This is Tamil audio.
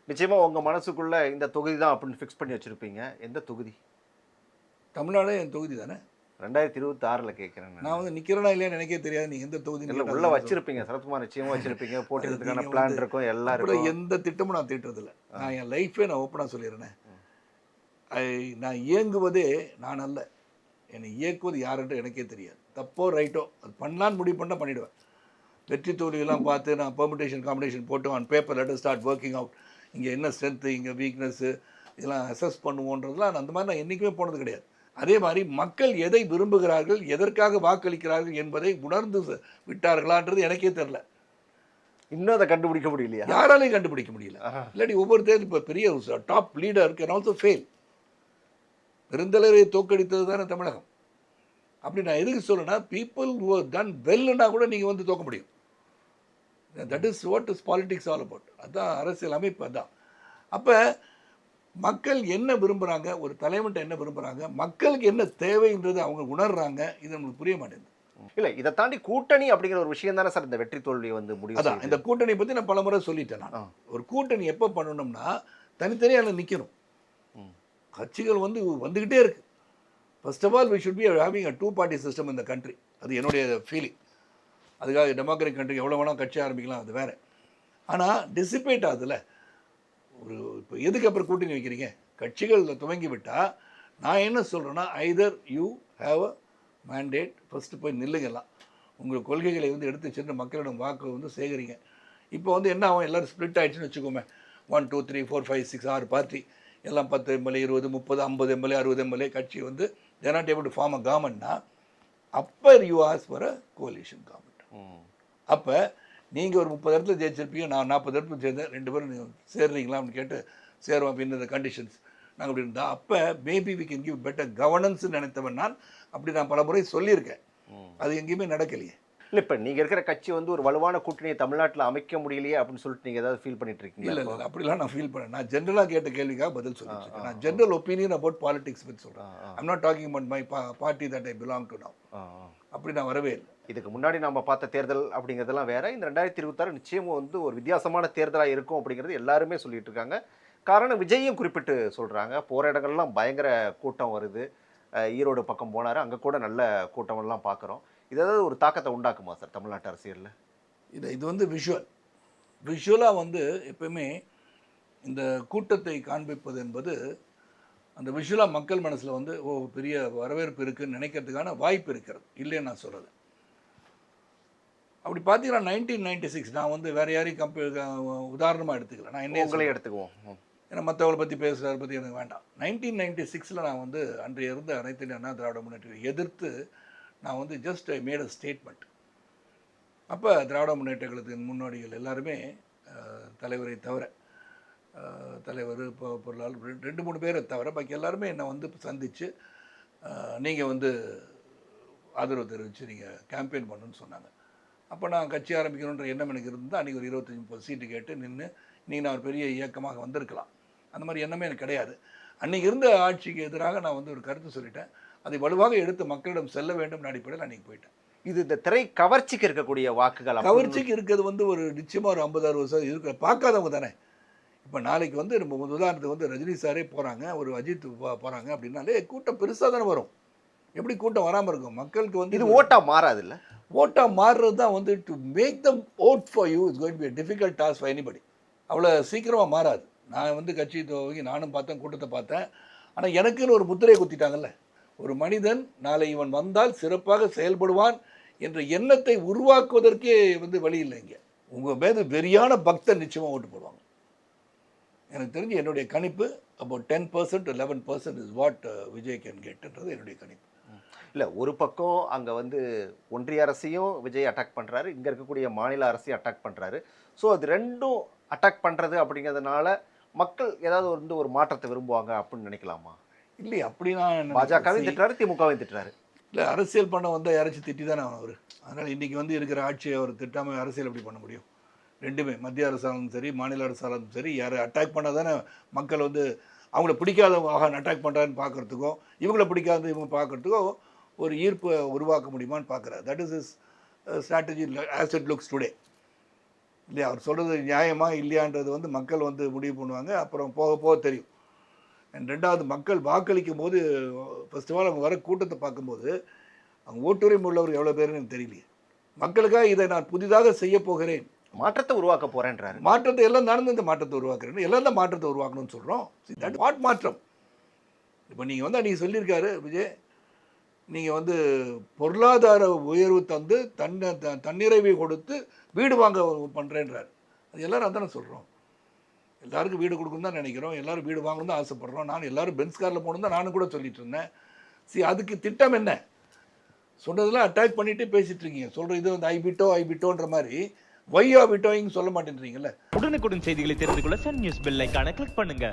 நிச்சயமா உங்க மனசுக்குள்ள இந்த தொகுதி தான் அப்படின்னு ஃபிக்ஸ் பண்ணி வச்சிருப்பீங்க. எந்த தொகுதி? தமிழ்நாடே என் தொகுதி தானே. 2026ல கேட்கிறேன் நான் நானு. வந்து நிற்கிறேனா இல்லையான்னு எனக்கே தெரியாது. நீ எந்த தொகுதின்னு இல்ல கேட்டால் உள்ள அது என்ன சொல்றது? வச்சிருப்பீங்க. சரத்குமார் நிச்சயமா வச்சிருப்பீங்க. அது போட்டியிடுறதுக்கான நீங்கள் வந்து பிளான் இருக்கும், எல்லாம் அப்படிலாம் இருக்கும். எந்த திட்டமும் நான் தீட்டுறதில்ல. ஆ. நான் என் லைஃபே நான் ஓப்பனாக சொல்லிடுறேனே. ம். நான் இயங்குவதே நான் அல்ல. என்னை இயக்குவது யாருன்ட்டு எனக்கே தெரியாது. தப்போ ரைட்டோ அது பண்ணலான்னு முடிவு பண்ணால் பண்ணிவிடுவேன். வெற்றி தோல்வியெல்லாம் பார்த்து நான் பெர்முடேஷன் காம்பினேஷன் போட்டு on paper let start working out. இங்கே என்ன ஸ்ட்ரென்த்து, இங்கே வீக்னஸ்ஸு, இதெல்லாம் அசஸ் பண்ணுவோன்றதுலாம் நான் அந்த மாதிரி நான் என்றைக்குமே போனது கிடையாது. அதே மாதிரி மக்கள் எதை விரும்புகிறார்கள், எதற்காக வாக்களிக்கிறார்கள் என்பதை உணர்ந்து விட்டார்களான்றது எனக்கே தெரில. இன்னும் அதை கண்டுபிடிக்க முடியலையா? யாராலையும் கண்டுபிடிக்க முடியல. ஆஹா. இல்லாட்டி ஒவ்வொரு தேர்தல் இப்போ பெரிய top leader can also fail. பெருந்தலைவரை தோக்கடித்தது தானே தமிழகம். அப்படி நான் எதுக்கு சொல்லுன்னா, பீப்புள் ஹூ ஹவ் டன் வெல்னா கூட நீங்கள் வந்து தோக்க முடியும். That is what is politics all about. அதுதான் அரசியல் அமைப்பு. அதுதான். அப்போ மக்கள் என்ன விரும்புகிறாங்க, ஒரு தலைவன்ட்ட என்ன விரும்புகிறாங்க, மக்களுக்கு என்ன தேவைன்றது அவங்க உணர்றாங்க. இது நம்மளுக்கு புரிய மாட்டேங்குது. இல்ல இதை தாண்டி கூட்டணி அப்படிங்கிற ஒரு விஷயம் தானே சார் இந்த வெற்றி தோல்வி வந்து முடிவு அதான் செய்யுது. இந்த கூட்டணி பற்றி நான் பல முறை சொல்லிட்டேன். நான் ஆ. ஒரு கூட்டணி எப்போ பண்ணணும்னா தனித்தனியாக நிற்கணும். ம். கட்சிகள் வந்து வந்துக்கிட்டே இருக்கு. First of all we should be having a 2 party system இந்த கண்ட்ரி. அது என்னுடைய ஃபீலிங். அதுக்காக டெமோக்ராட்டிக் கண்ட்ரி எவ்வளோ வேணால் கட்சி ஆரம்பிக்கலாம், அது வேறு. ஆனால் டிசிபேட் ஆகுதுல்ல. ஒரு இப்போ எதுக்கு அப்புறம் கூட்டணி வைக்கிறீங்க? கட்சிகள் துவங்கி விட்டால் நான் என்ன சொல்கிறேன்னா, Hyder you have a mandate, first போய் நில்லுங்கலாம். உங்கள் கொள்கைகளை வந்து எடுத்து சென்று மக்களிடம் வாக்கு வந்து சேகரிங்க. இப்போ வந்து என்ன ஆகும், எல்லோரும் ஸ்ப்ளிட் ஆகிடுச்சுன்னு வச்சுக்கோமே. 1 2 3 4 5 6 6 பார்ட்டி, எல்லாம் 10 எம்எல்ஏ 20 30 50 எம்எல்ஏ 60 எம்எல்ஏ கட்சி வந்து they are not able to form a governmentனா, அப்போ you ask for a coalition government. அப்போ நீங்கள் ஒரு 30 இடத்துல ஜெயிச்சிருப்பீங்க, நான் 40 இடத்துல சேர்ந்தேன், 2 பேரும் நீங்கள் சேர்றீங்களா அப்படின்னு கேட்டு சேருவோம் அப்படின்னு இந்த கண்டிஷன்ஸ் நாங்கள் அப்படி இருந்தால், அப்போ maybe we can give better கவர்னன்ஸ்னு நினைத்தவன் நான். அப்படி நான் பல முறை சொல்லியிருக்கேன். அது எங்கேயுமே நடக்கலையே. இல்ல இப்ப நீங்க இருக்கிற கட்சி வந்து ஒரு வலுவான கூட்டணியை தமிழ்நாட்டில் அமைக்க முடியலையே அப்படின்னு சொல்லிட்டு நீங்க ஏதாவது ஃபீல் பண்ணிட்டு இருக்கீங்க? இல்லை இல்லை அப்படிலாம் நான் ஃபீல் பண்ணேன். நான் ஜென்ரலாக கேட்ட கேள்விக்காக பதில் சொல்லிட்டு இருக்கேன். நான் ஜென்ரல் ஒப்பீனியன் அபவுட் பாலிடிக்ஸ் பற்றி சொல்கிறேன். I'm not talking about my party that I belong to now. அப்படி நான் வரவே இல்லை. இதுக்கு முன்னாடி நம்ம பார்த்த தேர்தல் அப்படிங்கிறதெல்லாம் வேற. இந்த 2026 நிச்சயமும் வந்து ஒரு வித்தியாசமான தேர்தலாக இருக்கும் அப்படிங்கிறது எல்லாருமே சொல்லிட்டு இருக்காங்க. காரணம் விஜயும் குறிப்பிட்டு சொல்றாங்க. போகிற இடங்கள்லாம் பயங்கர கூட்டம் வருது. ஈரோடு பக்கம் போனாரு, அங்கே கூட நல்ல கூட்டமெல்லாம் பார்க்குறோம். இது ஏதாவது ஒரு தாக்கத்தை உண்டாக்குமா சார் தமிழ்நாட்டு அரசியலில்? இது வந்து விஷுவலாக வந்து எப்பவுமே இந்த கூட்டத்தை காண்பிப்பது என்பது அந்த விஷுவலாக மக்கள் மனசில் வந்து பெரிய வரவேற்பு இருக்குதுன்னு நினைக்கிறதுக்கான வாய்ப்பு இருக்கிறது. இல்லைன்னு நான் சொல்கிறது. அப்படி பார்த்தீங்கன்னா 1996 நான் வந்து வேறு யாரையும் உதாரணமாக எடுத்துக்கல. நான் என்ன உங்களே எடுத்துக்குவோம். ஏன்னா மற்றவங்களை பற்றி பேசுகிறத பற்றி எனக்கு வேண்டாம். 1996 நான் வந்து அன்றைய இருந்த அனைத்து இந்திய அண்ணா திராவிட முன்னேற்றத்தை எதிர்த்து நான் வந்து just I made a statement. அப்போ திராவிட முன்னேற்ற கழகத்தின் முன்னோடிகள் எல்லாருமே, தலைவரை தவிர, தலைவர் பொருளாளர் 2 3 பேரை தவிர பாக்கி எல்லாருமே என்னை வந்து சந்தித்து நீங்கள் வந்து ஆதரவு தெரிவித்து நீங்கள் கேம்பெயின் பண்ணணுன்னு சொன்னாங்க. அப்போ நான் கட்சி ஆரம்பிக்கணுன்ற எண்ணம் எனக்கு இருந்தால் அன்றைக்கி ஒரு 25-30 சீட்டு கேட்டு நின்று இன்றைக்கி நான் ஒரு பெரிய இயக்கமாக வந்திருக்கலாம். அந்த மாதிரி எண்ணமே எனக்கு கிடையாது. அன்றைக்கி இருந்த ஆட்சிக்கு எதிராக நான் வந்து ஒரு கருத்து சொல்லிட்டேன். அதை வலுவாக எடுத்து மக்களிடம் செல்ல வேண்டும் அடிப்படையில் அன்றைக்கி போயிட்டேன். இது இந்த திரை கவர்ச்சிக்கு இருக்கக்கூடிய வாக்குகள், கவர்ச்சிக்கு இருக்கிறது வந்து ஒரு நிச்சயமாக ஒரு 50-60% இருக்கிற பார்க்காதவங்க தானே. இப்போ நாளைக்கு வந்து நம்ம உதாரணத்துக்கு வந்து ரஜினி சாரே போகிறாங்க, ஒரு அஜித் போகிறாங்க அப்படின்னாலே கூட்டம் பெருசாக தானே வரும். எப்படி கூட்டம் வராமல் இருக்கும்? மக்களுக்கு வந்து இது ஓட்டாக மாறாது இல்லை? ஓட்டாக மாறுறது தான் வந்து to make them vote for you is going to be a difficult task for anybody. அவ்வளோ சீக்கிரமாக மாறாது. நான் வந்து கட்சி துவங்கி நானும் பார்த்தேன், கூட்டத்தை பார்த்தேன். ஆனால் எனக்குன்னு ஒரு முத்திரையை குத்திட்டாங்கல்ல. ஒரு மனிதன் நாளை இவன் வந்தால் சிறப்பாக செயல்படுவான் என்ற எண்ணத்தை உருவாக்குவதற்கே வந்து வழி இல்லை. இங்கே உங்கள் மீது வெறியான பக்தன் நிச்சயமாக ஓட்டு போடுவாங்க. எனக்கு தெரிஞ்சு என்னுடைய கணிப்பு about 10% to 11% is what Vijay can கெட்ன்றது என்னுடைய கணிப்பு. இல்லை, ஒரு பக்கம் அங்கே வந்து ஒன்றிய அரசையும் விஜய் அட்டாக் பண்ணுறாரு, இங்கே இருக்கக்கூடிய மாநில அரசையும் அட்டாக் பண்ணுறாரு. ஸோ அது ரெண்டும் அட்டாக் பண்ணுறது அப்படிங்கிறதுனால மக்கள் ஏதாவது வந்து ஒரு மாற்றத்தை விரும்புவாங்க அப்படின்னு நினைக்கலாமா? இல்லை, அப்படின்னா பாஜகவையும் திட்டுறாரு, திமுகவையும் திட்டுறாரு. இல்லை, அரசியல் பண்ண வந்தால் யாராச்சும் திட்டி தானே அவர். அதனால் இன்றைக்கி வந்து இருக்கிற ஆட்சியை அவர் திட்டாமல் அரசியல் எப்படி பண்ண முடியும்? ரெண்டுமே மத்திய அரசாலும் சரி மாநில அரசாலும் சரி யாரை அட்டாக் பண்ணால் தானே மக்கள் வந்து அவங்கள பிடிக்காதவங்க அட்டாக் பண்ணுறான்னு பார்க்குறதுக்கோ, இவங்களை பிடிக்காத இவங்க பார்க்குறதுக்கோ ஒரு ஈர்ப்பை உருவாக்க முடியுமான்னு பார்க்குறாரு. That is is strategy as it looks today. இல்லையா? அவர் சொல்கிறது நியாயமா இல்லையான்றது வந்து மக்கள் வந்து முடிவு பண்ணுவாங்க. அப்புறம் போக போக தெரியும். அண்ட் 2வது மக்கள் வாக்களிக்கும் போது ஃபர்ஸ்ட் ஆஃப் ஆல் அவங்க வர கூட்டத்தை பார்க்கும்போது அவங்க ஓட்டுரிமை உள்ளவர் எவ்வளோ பேருன்னு எனக்கு தெரியலையே. மக்களுக்காக இதை நான் புதிதாக செய்ய போகிறேன், மாற்றத்தை உருவாக்க போறேன்றாரு. மாற்றத்தை எல்லாம் நடந்து இந்த மாற்றத்தை உருவாக்குறேன், எல்லாம் தான் மாற்றத்தை உருவாக்கணும்னு சொல்கிறோம். தட் வாட் மாற்றம்? இப்போ நீங்கள் வந்து அன்றைக்கி சொல்லியிருக்காரு விஜய், நீங்கள் வந்து பொருளாதார உயர்வு தந்து தன்னிறைவை கொடுத்து வீடு வாங்க பண்ணுறேன்றார். அது எல்லாரும் அதானே சொல்கிறோம். எல்லாருக்கும் வீடு கொடுக்கணும் தான் நினைக்கிறோம், எல்லாரும் வீடு வாங்கணும் தான் ஆசைப்படுறோம். நான் எல்லாரும் பென்ஸ் காரில் போகணும் தான் நானும் கூட சொல்லிட்டு இருந்தேன். அதுக்கு திட்டம் என்ன? சொன்னதெல்லாம் அட்டாக் பண்ணிகிட்டே பேசிகிட்டு இருக்கீங்க. சொல்கிற இது வந்து ஐபிட்டோன்ற மாதிரி ஒய் ஆர் விட்டோயிங் சொல்ல மாட்டேன்றீங்கல்ல. உடனுக்குடன் செய்திகளை தெரிந்து கொள்ள சன் நியூஸ் பெல் ஐகானை கிளிக் பண்ணுங்க.